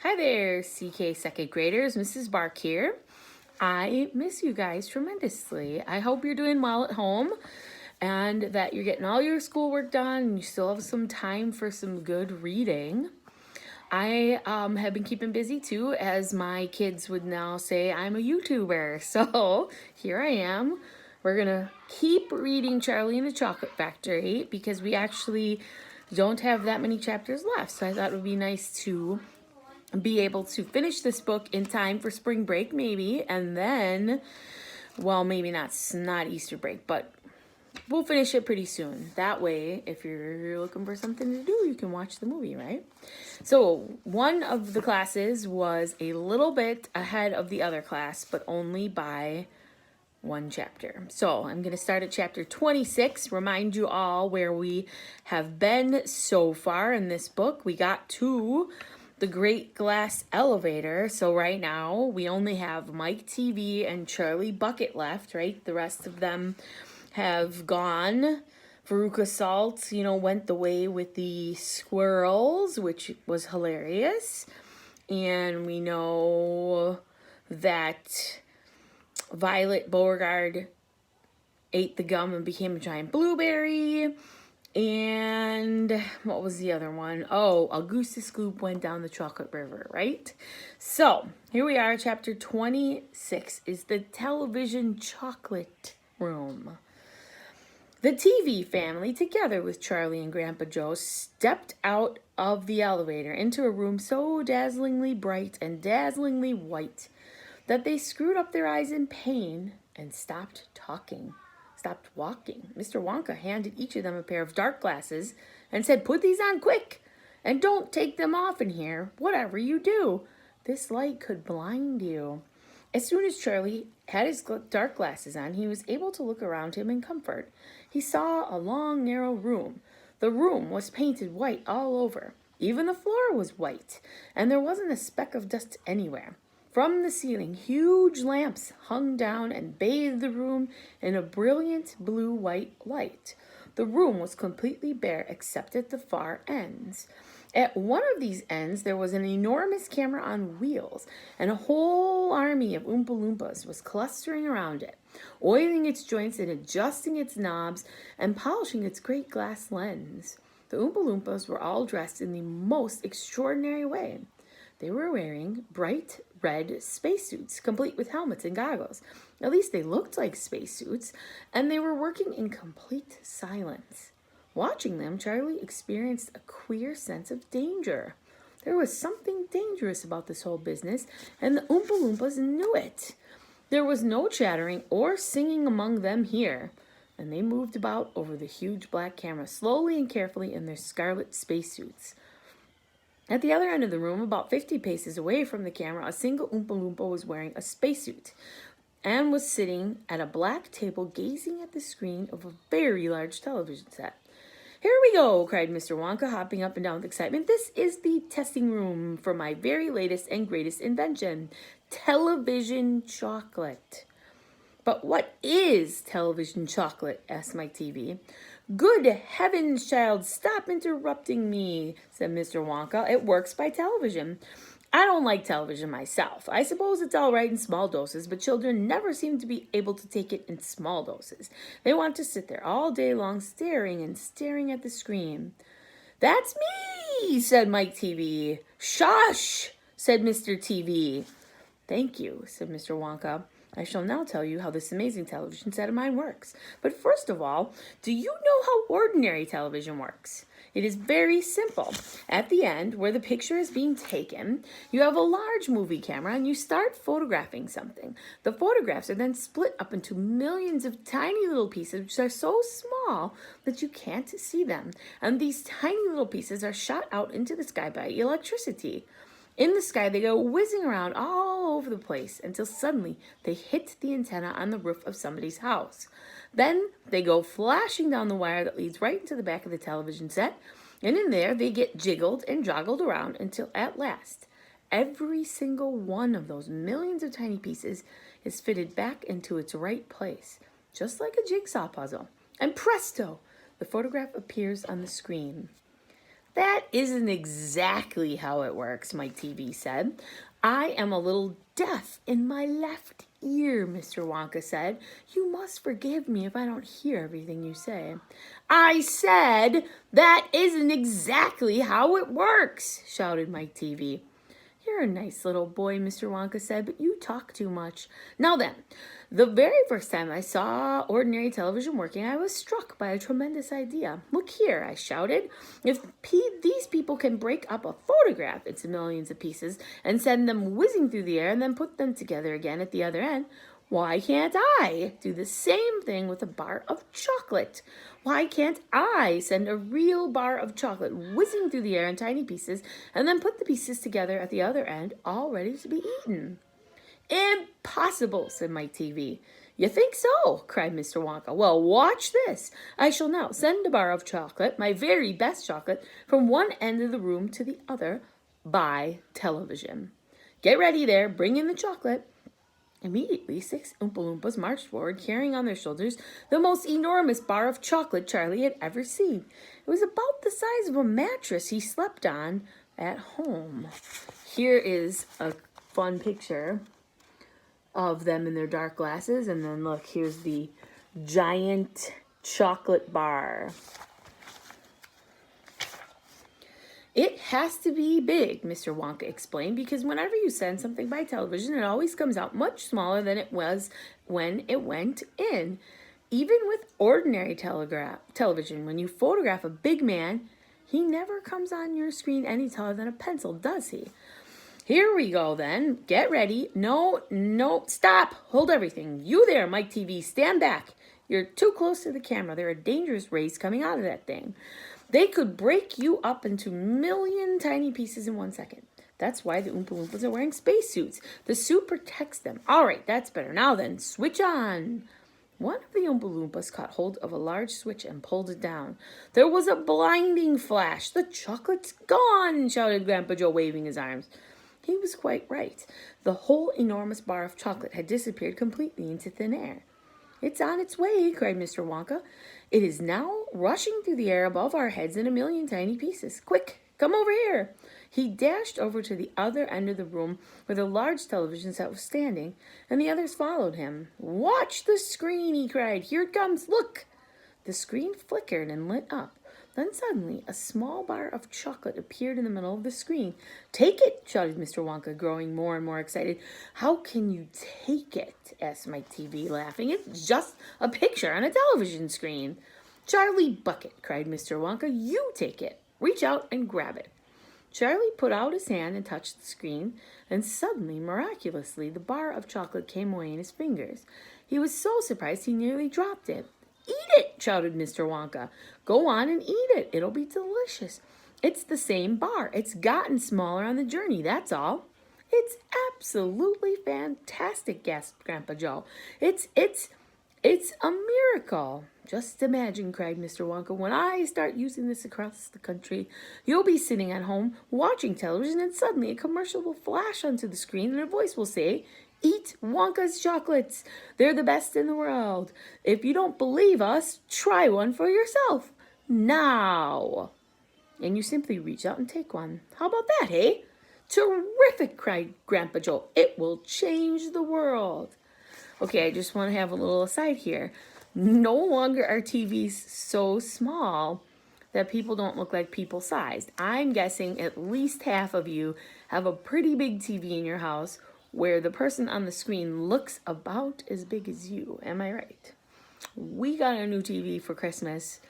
Hi there, CK second graders. Mrs. Bark here. I miss you guys tremendously. I hope you're doing well at home and that you're getting all your schoolwork done and you still have some time for some good reading. I have been keeping busy too, as my kids would now say I'm a YouTuber. So here I am. We're going to keep reading Charlie and the Chocolate Factory because we actually don't have that many chapters left. So I thought it would be nice to be able to finish this book in time for spring break, maybe, and then, well, maybe not Easter break, but we'll finish it pretty soon. That way, if you're looking for something to do, you can watch the movie, right? So one of the classes was a little bit ahead of the other class, but only by one chapter. So I'm going to start at chapter 26, remind you all where we have been so far in this book. We got to the Great Glass Elevator. So right now we only have Mike TV and Charlie Bucket left, right? The rest of them have gone. Veruca Salt, went the way with the squirrels, which was hilarious. And we know that Violet Beauregard ate the gum and became a giant blueberry. And what was the other one? Oh, Augustus Gloop went down the chocolate river, right? So here we are, chapter 26 is the television chocolate room. The TV family, together with Charlie and Grandpa Joe, stepped out of the elevator into a room so dazzlingly bright and dazzlingly white that they screwed up their eyes in pain and stopped walking. Mr. Wonka handed each of them a pair of dark glasses and said, "Put these on quick, and don't take them off in here, whatever you do. This light could blind you." As soon as Charlie had his dark glasses on, he was able to look around him in comfort. He saw a long, narrow room. The room was painted white all over. Even the floor was white, and there wasn't a speck of dust anywhere. From the ceiling, huge lamps hung down and bathed the room in a brilliant blue-white light. The room was completely bare except at the far ends. At one of these ends, there was an enormous camera on wheels, and a whole army of Oompa Loompas was clustering around it, oiling its joints and adjusting its knobs and polishing its great glass lens. The Oompa Loompas were all dressed in the most extraordinary way. They were wearing bright red spacesuits, complete with helmets and goggles. At least they looked like spacesuits, and they were working in complete silence. Watching them, Charlie experienced a queer sense of danger. There was something dangerous about this whole business, and the Oompa Loompas knew it. There was no chattering or singing among them here, and they moved about over the huge black camera slowly and carefully in their scarlet spacesuits. At the other end of the room, about 50 paces away from the camera, a single Oompa Loompa was wearing a spacesuit and was sitting at a black table gazing at the screen of a very large television set. "Here we go," cried Mr. Wonka, hopping up and down with excitement. "This is the testing room for my very latest and greatest invention, television chocolate." "But what is television chocolate?" asked Mike TV. "Good heavens, child, stop interrupting me," said Mr. Wonka. "It works by television. I don't like television myself. I suppose it's all right in small doses, but children never seem to be able to take it in small doses. They want to sit there all day long staring and staring at the screen." "That's me," said Mike TV. "Shush," said Mr. TV. "Thank you," said Mr. Wonka. "I shall now tell you how this amazing television set of mine works. But first of all, do you know how ordinary television works? It is very simple. At the end, where the picture is being taken, you have a large movie camera and you start photographing something. The photographs are then split up into millions of tiny little pieces, which are so small that you can't see them. And these tiny little pieces are shot out into the sky by electricity. In the sky, they go whizzing around all over the place until suddenly they hit the antenna on the roof of somebody's house. Then they go flashing down the wire that leads right into the back of the television set, and in there they get jiggled and joggled around until at last every single one of those millions of tiny pieces is fitted back into its right place, just like a jigsaw puzzle. And presto, the photograph appears on the screen. That isn't exactly how it works, Mike TV said. I am a little deaf in my left ear, Mr. Wonka said. You must forgive me if I don't hear everything you say. I said that isn't exactly how it works, shouted Mike TV. You're a nice little boy, Mr. Wonka said, but you talk too much. Now then, the very first time I saw ordinary television working, I was struck by a tremendous idea. Look here, I shouted. If these people can break up a photograph into millions of pieces and send them whizzing through the air and then put them together again at the other end, why can't I do the same thing with a bar of chocolate? Why can't I send a real bar of chocolate whizzing through the air in tiny pieces and then put the pieces together at the other end, all ready to be eaten? Impossible, said Mike TV. You think so? Cried Mr. Wonka. Well, watch this. I shall now send a bar of chocolate, my very best chocolate, from one end of the room to the other by television. Get ready there. Bring in the chocolate. Immediately, 6 Oompa Loompas marched forward, carrying on their shoulders the most enormous bar of chocolate Charlie had ever seen. It was about the size of a mattress he slept on at home. Here is a fun picture of them in their dark glasses, and then look, here's the giant chocolate bar. It has to be big, Mr. Wonka explained, because whenever you send something by television, it always comes out much smaller than it was when it went in. Even with ordinary television, when you photograph a big man, he never comes on your screen any taller than a pencil, does he? Here we go then. Get ready. No, stop. Hold everything. You there, Mike TV, stand back. You're too close to the camera. There are dangerous rays coming out of that thing. They could break you up into million tiny pieces in 1 second. That's why the Oompa Loompas are wearing spacesuits. The suit protects them. All right, that's better. Now then, switch on. One of the Oompa Loompas caught hold of a large switch and pulled it down. There was a blinding flash. The chocolate's gone, shouted Grandpa Joe, waving his arms. He was quite right. The whole enormous bar of chocolate had disappeared completely into thin air. It's on its way, cried Mr. Wonka. It is now rushing through the air above our heads in a million tiny pieces. Quick, come over here. He dashed over to the other end of the room where the large television set was standing, and the others followed him. Watch the screen, he cried. Here it comes, look. The screen flickered and lit up. Then suddenly, a small bar of chocolate appeared in the middle of the screen. Take it, shouted Mr. Wonka, growing more and more excited. How can you take it? Asked Mike TV, laughing. It's just a picture on a television screen. Charlie Bucket, cried Mr. Wonka, you take it. Reach out and grab it. Charlie put out his hand and touched the screen, and suddenly, miraculously, the bar of chocolate came away in his fingers. He was so surprised he nearly dropped it. Eat it, shouted Mr. Wonka. Go on and eat it. It'll be delicious. It's the same bar. It's gotten smaller on the journey, that's all. It's absolutely fantastic, gasped Grandpa Joe. It's a miracle. Just imagine, cried Mr. Wonka, when I start using this across the country, you'll be sitting at home watching television, and suddenly a commercial will flash onto the screen and a voice will say, Eat Wonka's chocolates. They're the best in the world. If you don't believe us, try one for yourself. Now. And you simply reach out and take one. How about that, eh? Terrific, cried Grandpa Joe. It will change the world. Okay, I just want to have a little aside here. No longer are TVs so small that people don't look like people sized. I'm guessing at least half of you have a pretty big TV in your house where the person on the screen looks about as big as you. Am I right? We got a new TV for Christmas,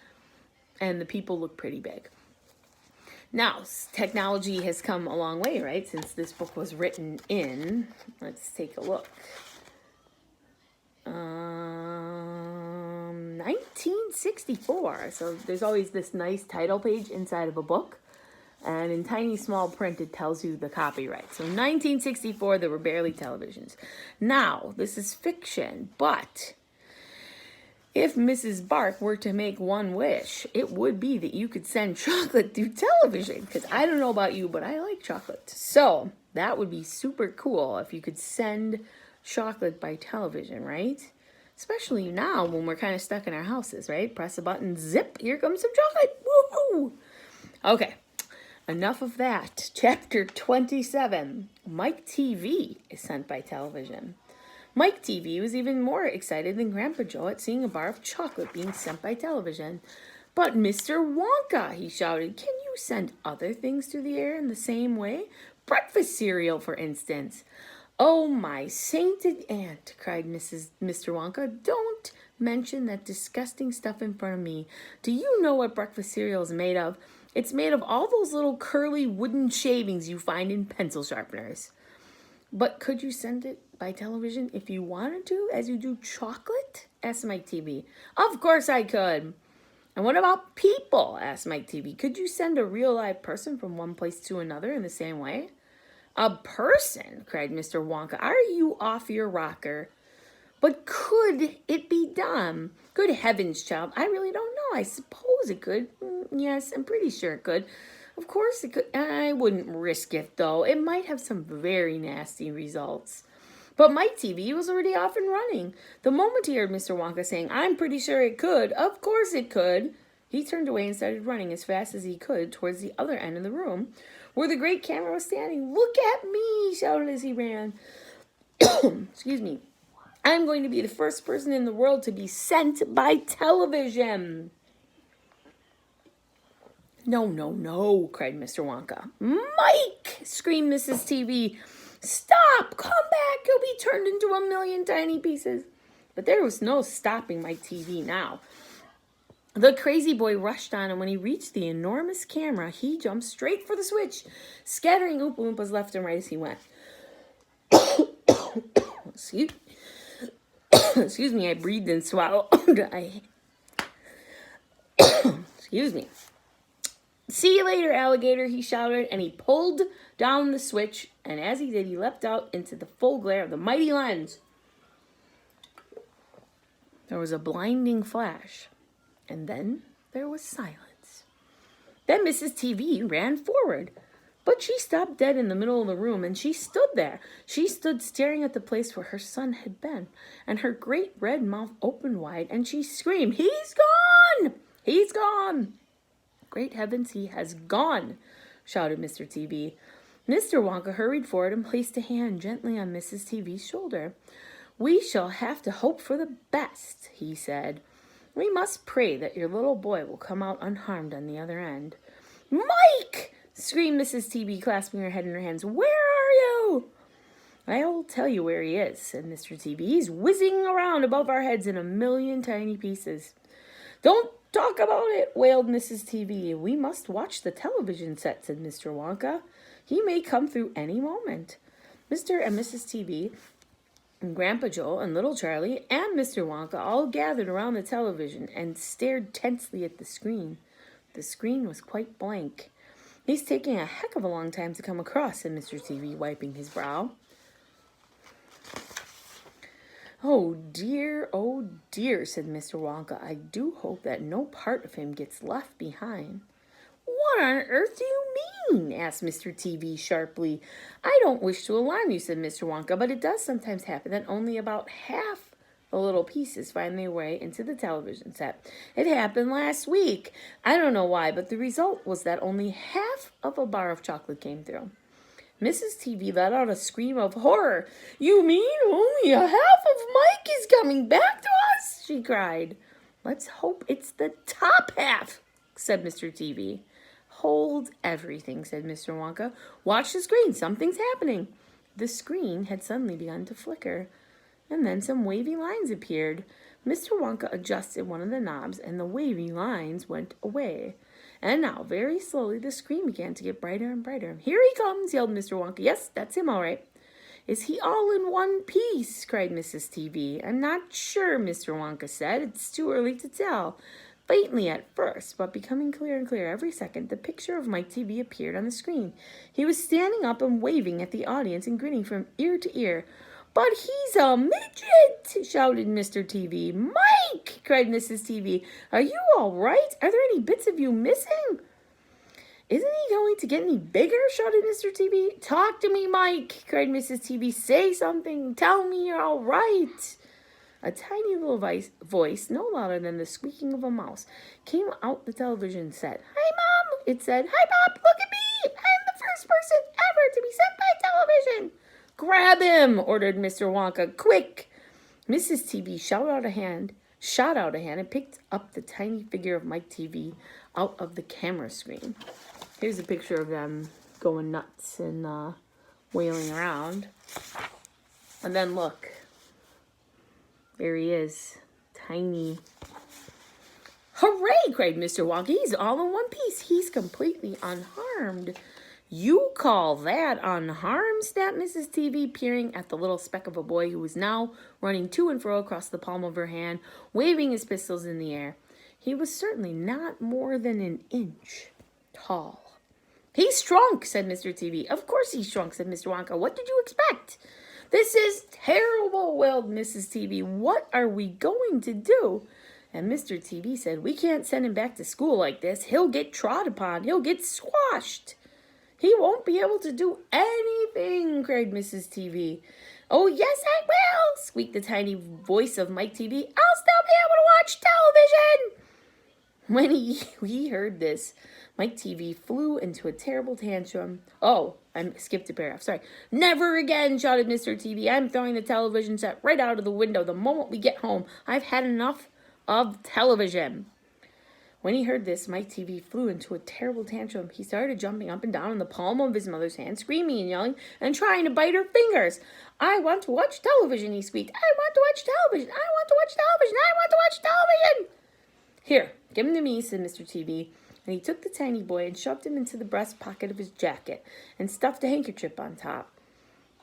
and the people look pretty big. Now, technology has come a long way, right? Since this book was written in, let's take a look. 1964. So there's always this nice title page inside of a book. And in tiny small print, it tells you the copyright. So 1964, there were barely televisions. Now, this is fiction, but if Mrs. Bark were to make one wish, it would be that you could send chocolate through television. Because I don't know about you, but I like chocolate. So that would be super cool if you could send chocolate by television, right? Especially now when we're kind of stuck in our houses, right? Press a button, zip, here comes some chocolate. Woohoo! Okay. Enough of that. Chapter 27. Mike TV is sent by television. Mike TV was even more excited than Grandpa Joe at seeing a bar of chocolate being sent by television. But Mr. Wonka, he shouted, can you send other things through the air in the same way? Breakfast cereal, for instance. Oh, my sainted aunt, cried Mr. Wonka, don't mention that disgusting stuff in front of me. Do you know what breakfast cereal is made of? It's made of all those little curly wooden shavings you find in pencil sharpeners. But could you send it by television if you wanted to, as you do chocolate? Asked Mike TV. Of course I could. And what about people? Asked Mike TV. Could you send a real live person from one place to another in the same way? A person? Cried Mr. Wonka. Are you off your rocker? But could it be done? Good heavens, child. I really don't know. I suppose it could. Yes, I'm pretty sure it could. Of course it could. I wouldn't risk it, though. It might have some very nasty results. But Mike TV was already off and running. The moment he heard Mr. Wonka saying, I'm pretty sure it could, of course it could, he turned away and started running as fast as he could towards the other end of the room, where the great camera was standing. Look at me, he shouted as he ran. Excuse me. I'm going to be the first person in the world to be sent by television. No, no, no, cried Mr. Wonka. Mike, screamed Mrs. TV. Stop! Come back! You'll be turned into a million tiny pieces. But there was no stopping Mike TV now. The crazy boy rushed on, and when he reached the enormous camera, he jumped straight for the switch, scattering Oompa Loompas left and right as he went. Excuse me, I breathed and swallowed. Excuse me. See you later, alligator, he shouted, and he pulled down the switch, and as he did, he leapt out into the full glare of the mighty lens. There was a blinding flash, and then there was silence. Then Mrs. TV ran forward, but she stopped dead in the middle of the room, and she stood there. She stood staring at the place where her son had been, and her great red mouth opened wide, and she screamed, He's gone! He's gone! Great heavens, he has gone, shouted Mr. TV. Mr. Wonka hurried forward and placed a hand gently on Mrs. TV's shoulder. We shall have to hope for the best, he said. We must pray that your little boy will come out unharmed on the other end. Mike! Screamed Mrs. TV, clasping her head in her hands. Where are you? I'll tell you where he is, said Mr. TV. He's whizzing around above our heads in a million tiny pieces. Don't talk about it, wailed Mrs. TV. We must watch the television set, said Mr. Wonka. He may come through any moment. Mr. and Mrs. TV and Grandpa Joe and Little Charlie and Mr. Wonka all gathered around the television and stared tensely at the screen. The screen was quite blank. He's taking a heck of a long time to come across, said Mr. TV, wiping his brow. Oh dear, said Mr. Wonka. I do hope that no part of him gets left behind. What on earth do you mean? Asked Mr. TV sharply. I don't wish to alarm you, said Mr. Wonka, but it does sometimes happen that only about half the little pieces find their way into the television set. It happened last week. I don't know why, but the result was that only half of a bar of chocolate came through. Mrs. TV let out a scream of horror. You mean only a half of Mike is coming back to us? She cried. Let's hope it's the top half, said Mr. TV. Hold everything, said Mr. Wonka. Watch the screen. Something's happening. The screen had suddenly begun to flicker, and then some wavy lines appeared. Mr. Wonka adjusted one of the knobs, and the wavy lines went away. And now, very slowly, the screen began to get brighter and brighter. Here he comes, yelled Mr. Wonka. Yes, that's him, all right. Is he all in one piece? Cried Mrs. TV. I'm not sure, Mr. Wonka said. It's too early to tell. Faintly at first, but becoming clearer and clearer every second, the picture of Mike TV appeared on the screen. He was standing up and waving at the audience and grinning from ear to ear. But he's a midget, shouted Mr. TV. Mike, cried Mrs. TV. Are you all right? Are there any bits of you missing? Isn't he going to get any bigger? Shouted Mr. TV. Talk to me, Mike, cried Mrs. TV. Say something. Tell me you're all right. A tiny little voice, no louder than the squeaking of a mouse, came out the television set. Hi, Mom, it said. Hi, Pop, look at me. I'm the first person ever to be sent by television. Grab him, ordered Mr. Wonka. Quick! Mrs. TV shot out a hand, and picked up the tiny figure of Mike TV out of the camera screen. Here's a picture of them going nuts and wailing around. And then look, there he is, tiny. Hooray, cried Mr. Wonka. He's all in one piece. He's completely unharmed. You call that unharmed? Snapped Mrs. TV, peering at the little speck of a boy who was now running to and fro across the palm of her hand, waving his pistols in the air. He was certainly not more than an inch tall. He's shrunk, said Mr. TV. Of course he's shrunk, said Mr. Wonka. What did you expect? This is terrible, wailed Mrs. TV. What are we going to do? And Mr. TV said, we can't send him back to school like this. He'll get trod upon. He'll get squashed. He won't be able to do anything, cried Mrs. TV. Oh, yes, I will, squeaked the tiny voice of Mike TV. I'll still be able to watch television. When he heard this, Mike TV flew into a terrible tantrum. Oh, I skipped a paragraph. Sorry. Never again, shouted Mr. TV. I'm throwing the television set right out of the window the moment we get home. I've had enough of television. When he heard this, Mike TV flew into a terrible tantrum. He started jumping up and down in the palm of his mother's hand, screaming and yelling and trying to bite her fingers. I want to watch television, he squeaked. I want to watch television. I want to watch television. I want to watch television. Here, give him to me, said Mr. TV. And he took the tiny boy and shoved him into the breast pocket of his jacket and stuffed a handkerchief on top.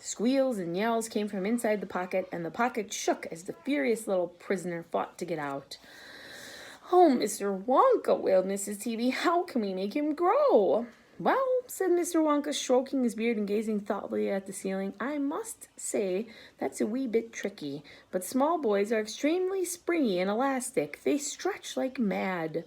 Squeals and yells came from inside the pocket, and the pocket shook as the furious little prisoner fought to get out. Oh, Mr. Wonka, wailed Mrs. TV, how can we make him grow? Well, said Mr. Wonka, stroking his beard and gazing thoughtfully at the ceiling, I must say that's a wee bit tricky, but small boys are extremely springy and elastic. They stretch like mad.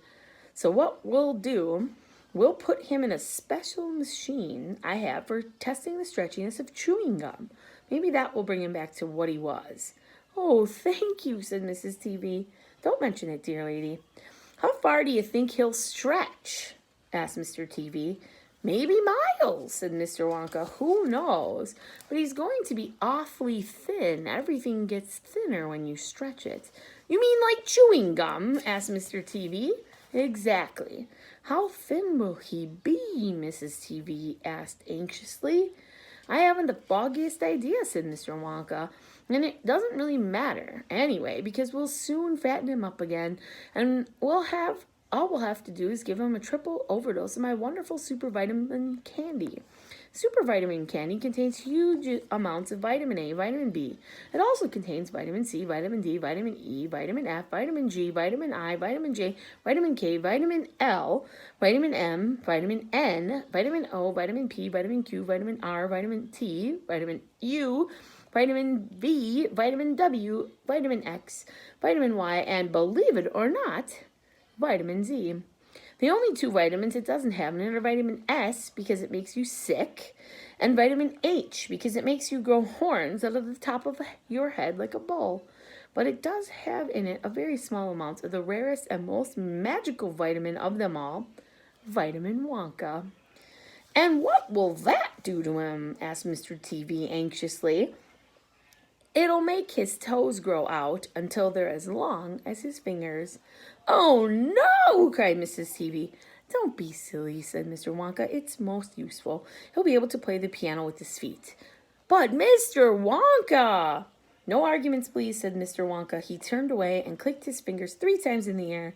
So what we'll do, we'll put him in a special machine I have for testing the stretchiness of chewing gum. Maybe that will bring him back to what he was. Oh, thank you, said Mrs. TV. Don't mention it, dear lady. How far do you think he'll stretch? Asked Mr. TV. Maybe miles, said Mr. Wonka. Who knows? But he's going to be awfully thin. Everything gets thinner when you stretch it. You mean like chewing gum? Asked Mr. TV. Exactly. How thin will he be? Mrs. TV asked anxiously. I haven't the foggiest idea, said Mr. Wonka. And it doesn't really matter anyway, because we'll soon fatten him up again, and all we'll have to do is give him a triple overdose of my wonderful super vitamin candy. Super vitamin candy contains huge amounts of vitamin A, vitamin B. It also contains vitamin C, vitamin D, vitamin E, vitamin F, vitamin G, vitamin I, vitamin J, vitamin K, vitamin L, vitamin M, vitamin N, vitamin O, vitamin P, vitamin Q, vitamin R, vitamin T, vitamin U, vitamin V, vitamin W, vitamin X, vitamin Y, and believe it or not, vitamin Z. The only two vitamins it doesn't have in it are vitamin S, because it makes you sick, and vitamin H, because it makes you grow horns out of the top of your head like a bull. But it does have in it a very small amount of the rarest and most magical vitamin of them all, vitamin Wonka. And what will that do to him? Asked Mr. TV anxiously. It'll make his toes grow out until they're as long as his fingers. Oh, no, cried Mrs. TV. Don't be silly, said Mr. Wonka. It's most useful. He'll be able to play the piano with his feet. But Mr. Wonka! No arguments, please, said Mr. Wonka. He turned away and clicked his fingers 3 times in the air.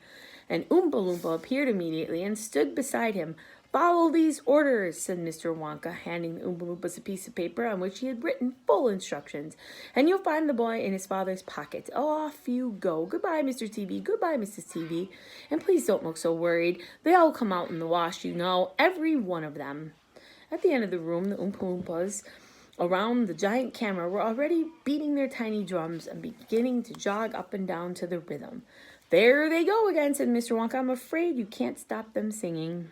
And Oompa Loompa appeared immediately and stood beside him. Follow these orders, said Mr. Wonka, handing the Oompa Loompas a piece of paper on which he had written full instructions. And you'll find the boy in his father's pocket. Off you go. Goodbye, Mr. TV. Goodbye, Mrs. TV. And please don't look so worried. They all come out in the wash, you know, every one of them. At the end of the room, the Oompa Loompas around the giant camera were already beating their tiny drums and beginning to jog up and down to the rhythm. There they go again, said Mr. Wonka. I'm afraid you can't stop them singing.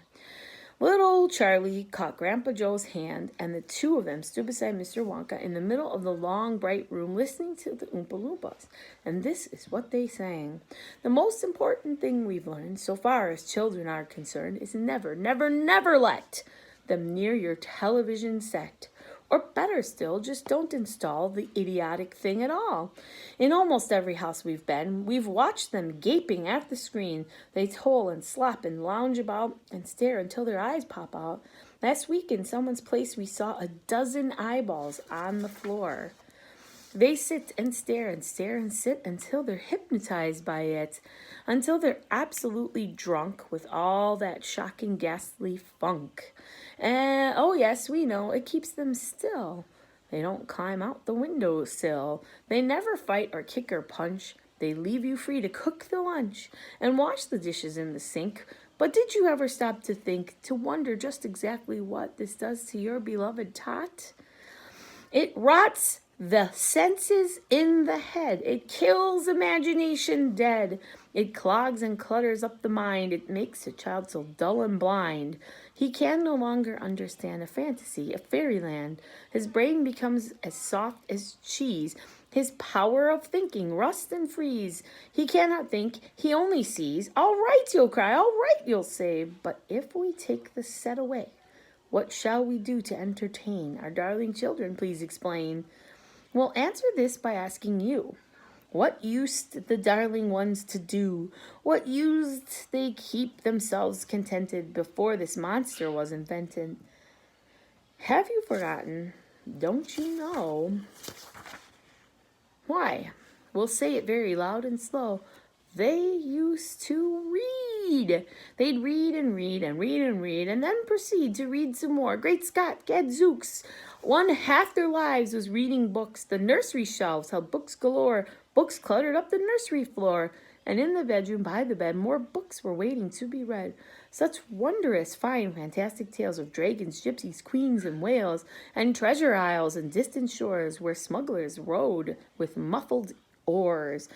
Little old Charlie caught Grandpa Joe's hand, and the two of them stood beside Mr. Wonka in the middle of the long, bright room, listening to the Oompa Loompas. And this is what they sang. The most important thing we've learned, so far as children are concerned, is never, never, never let them near your television set. Or better still, just don't install the idiotic thing at all. In almost every house we've been, we've watched them gaping at the screen. They toll and slap and lounge about and stare until their eyes pop out. Last week in someone's place, we saw a dozen eyeballs on the floor. They sit and stare and sit until they're hypnotized by it, until they're absolutely drunk with all that shocking, ghastly funk. And oh yes, we know, it keeps them still. They don't climb out the windowsill. They never fight or kick or punch. They leave you free to cook the lunch and wash the dishes in the sink. But did you ever stop to think, to wonder just exactly what this does to your beloved tot? It rots the senses in the head. It kills imagination dead. It clogs and clutters up the mind. It makes a child so dull and blind. He can no longer understand a fantasy, a fairyland. His brain becomes as soft as cheese. His power of thinking rust and freeze. He cannot think, he only sees. All right, you'll cry, all right, you'll say. But if we take the set away, what shall we do to entertain our darling children? Please explain. We'll answer this by asking you. What used the darling ones to do? What used they keep themselves contented before this monster was invented? Have you forgotten? Don't you know? Why? We'll say it very loud and slow. They used to read. They'd read and read and read and read and then proceed to read some more. Great Scott, gadzooks. One half their lives was reading books. The nursery shelves held books galore. Books cluttered up the nursery floor. And in the bedroom by the bed, more books were waiting to be read. Such wondrous, fine, fantastic tales of dragons, gypsies, queens, and whales, and treasure isles and distant shores where smugglers rowed with muffled oars,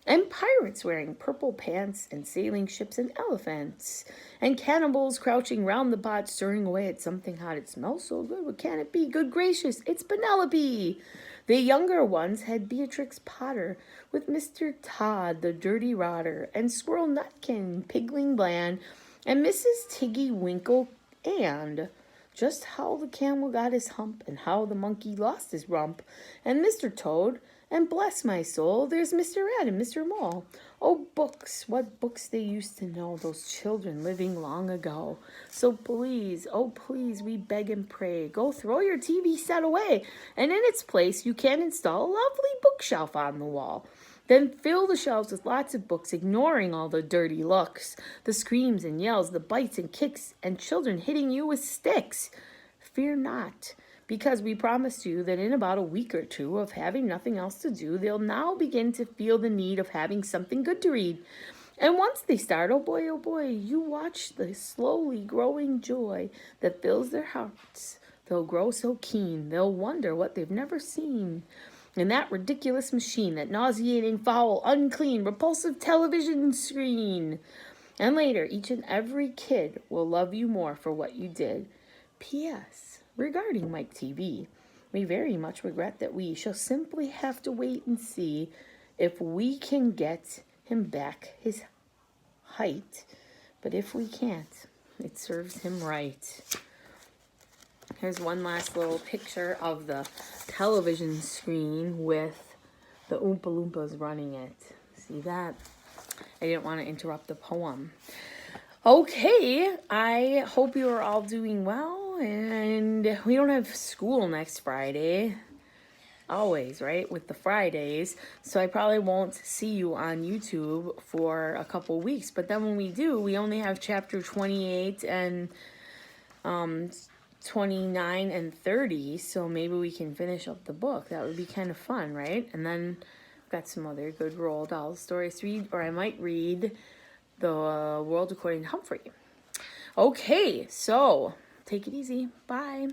and pirates wearing purple pants, and sailing ships and elephants, and cannibals crouching round the pot, stirring away at something hot. It smells so good, what can it be? Good gracious, it's Penelope! The younger ones had Beatrix Potter, with Mr. Todd, the dirty rotter, and Squirrel Nutkin, Pigling Bland, and Mrs. Tiggy Winkle, and just how the camel got his hump, and how the monkey lost his rump, and Mr. Toad, and bless my soul, there's Mr. Rat and Mr. Mole. Oh, books, what books they used to know, those children living long ago. So please, oh please, we beg and pray, go throw your TV set away, and in its place you can install a lovely bookshelf on the wall. Then fill the shelves with lots of books, ignoring all the dirty looks, the screams and yells, the bites and kicks, and children hitting you with sticks. Fear not, because we promised you that in about a week or two of having nothing else to do, they'll now begin to feel the need of having something good to read. And once they start, oh boy, you watch the slowly growing joy that fills their hearts. They'll grow so keen, they'll wonder what they've never seen. And that ridiculous machine, that nauseating, foul, unclean, repulsive television screen. And later, each and every kid will love you more for what you did. P.S. Regarding Mike TV, we very much regret that we shall simply have to wait and see if we can get him back his height. But if we can't, it serves him right. Here's one last little picture of the television screen with the Oompa Loompas running it. See that? I didn't want to interrupt the poem. Okay, I hope you are all doing well, and we don't have school next Friday. Always, right? With the Fridays. So I probably won't see you on YouTube for a couple weeks. But then when we do, we only have chapter 28 and 29 and 30, so maybe we can finish up the book. That would be kind of fun, right? And then I've got some other good Roald Dahl stories to read, or I might read the World According to Humphrey. Okay, so take it easy. Bye.